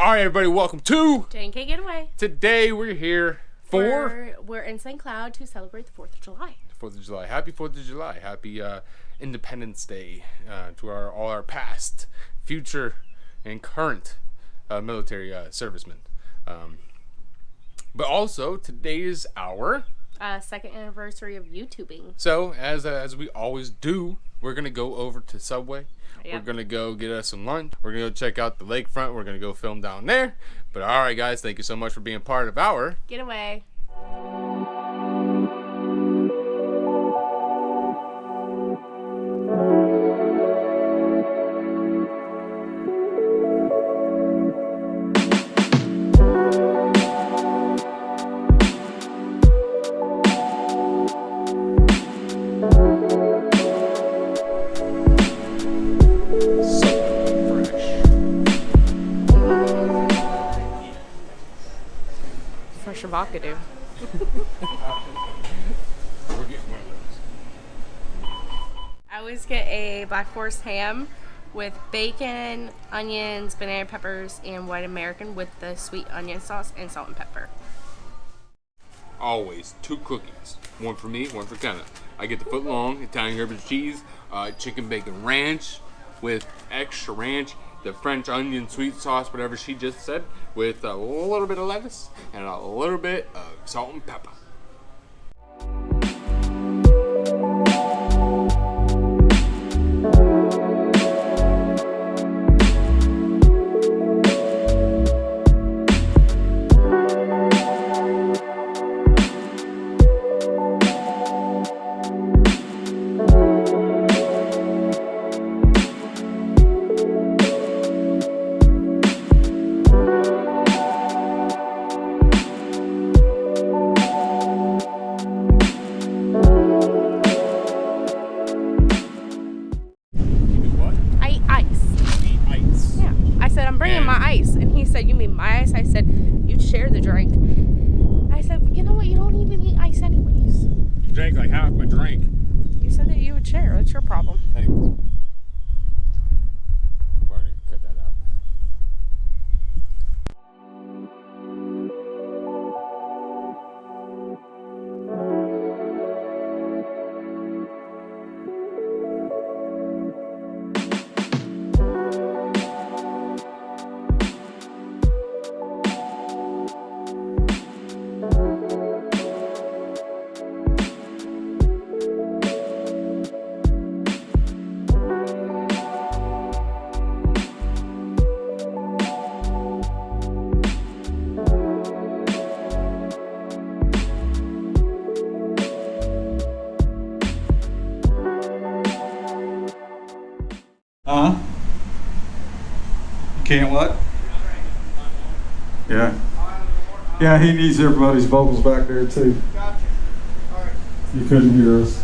All right, everybody, welcome to J&K Getaway. Today we're here for We're in St. Cloud to celebrate the 4th of July. 4th of July. Happy 4th of July. Happy Independence Day to all our past, future, and current military servicemen. But also, today is our Second anniversary of YouTubing. So, as we always do, we're going to go over to Subway. Yep. We're going to go get us some lunch. We're going to go check out the lakefront. We're going to go film down there. But all right, guys, thank you so much for being part of our Getaway. Fresh avocado. I always get a Black Forest ham with bacon, onions, banana peppers, and white American with the sweet onion sauce and salt and pepper. Always 2 cookies. One for me, one for Kenna. I get the foot long Italian herb and cheese, chicken bacon ranch with extra ranch, the French onion sweet sauce, whatever she just said, with a little bit of lettuce and a little bit of salt and pepper. You mean my ice? I said, you'd share the drink. I said, you know what? You don't even eat ice anyways. You drank like half my drink. You said that you would share. That's your problem. Anyways. I've already cut that out. Can't what? Yeah. Yeah, he needs everybody's vocals back there too. Gotcha. All right. You couldn't hear us.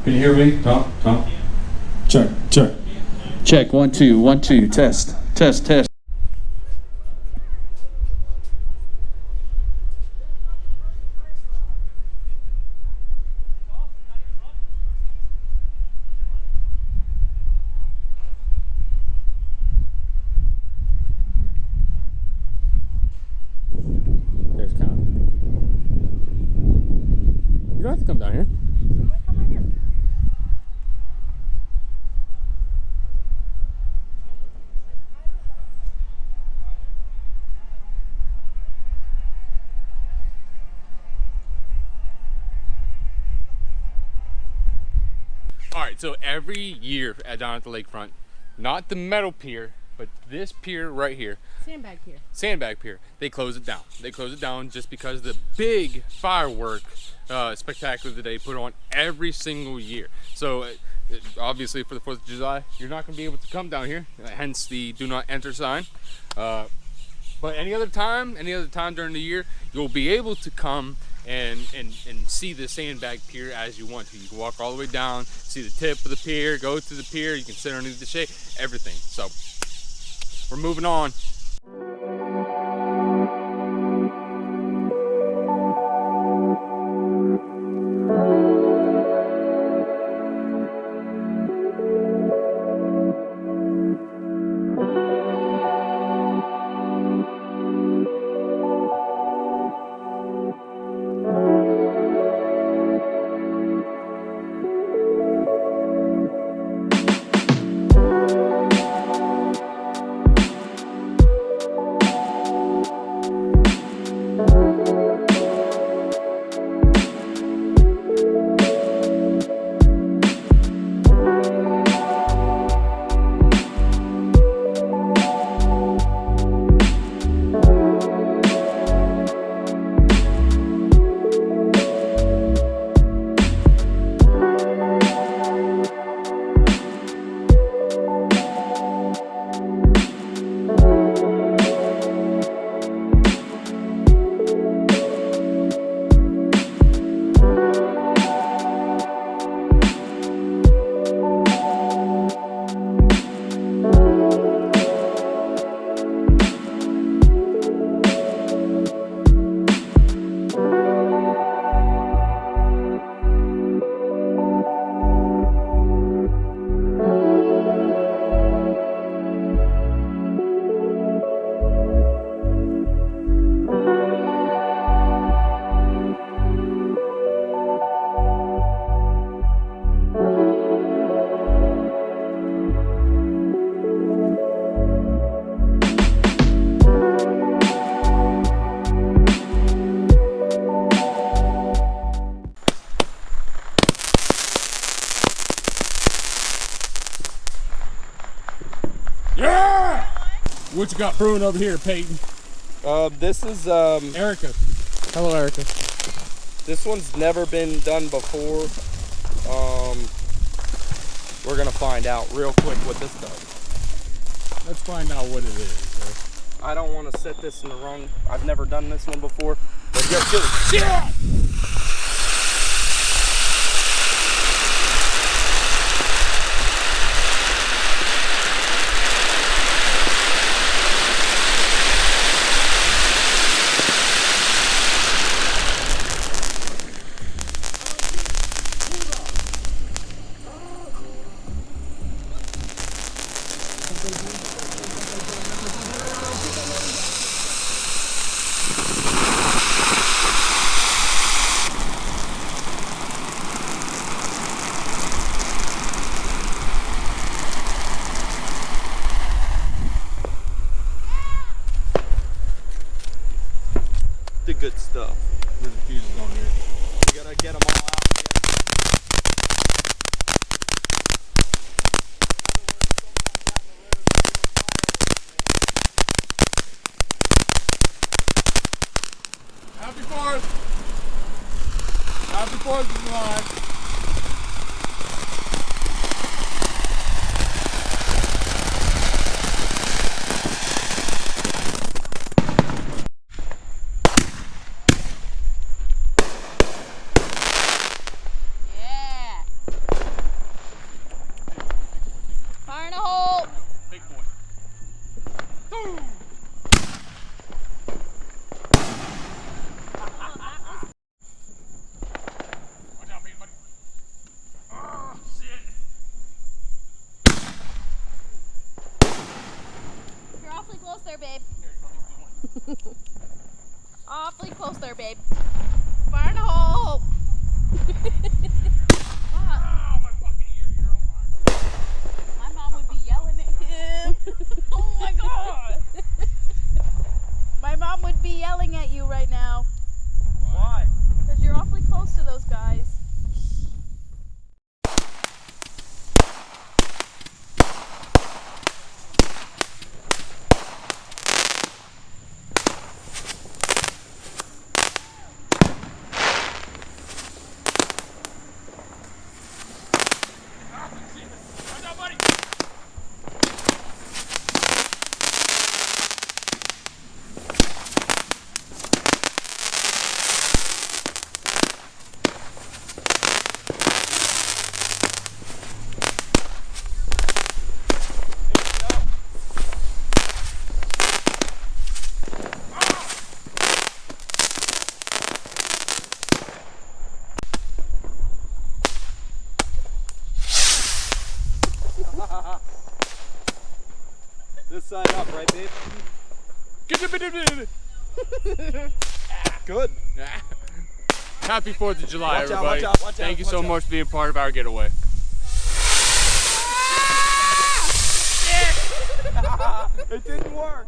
Can you hear me? Tom? Check. Check, 1 2 1 2 test. There's Count. You don't have to come down here. Alright, so every year down at the lakefront, not the metal pier, but this pier right here, Sandbag Pier, they close it down. They close it down just because the big firework spectacular that they put on every single year. So obviously for the 4th of July, you're not going to be able to come down here, hence the do not enter sign. But any other time during the year, you'll be able to come and see the Sandbag Pier as you want to. You can walk all the way down, see the tip of the pier, go to the pier, you can sit underneath the shade, everything. So we're moving on. What you got brewing over here, Peyton? This is Erica. Hello, Erica. this one's never been done before. We're gonna find out real quick what this does. Let's find out what it is. I don't want to set this in the wrong. I've never done this one before. Let's get to it. Yeah! The good stuff. Where's the fuses on here? We gotta get them all out again. Happy 4th! Happy 4th of July! Yeah. Fire in a hole. Big boy. Boom! Watch out, buddy. Oh, shit. You're awfully close there, babe. Awfully close there, babe. Fire in a hole. Oh, my fucking ear, you're on fire. My mom would be yelling at him. Oh my god. My mom would be yelling at you right now. Why? Because you're awfully close to those guys. Watch out, buddy. This side up, right, babe? Good. Happy 4th of July, Watch out, everybody. watch out, watch out, Thank you watch so out. much for being part of our getaway. It didn't work.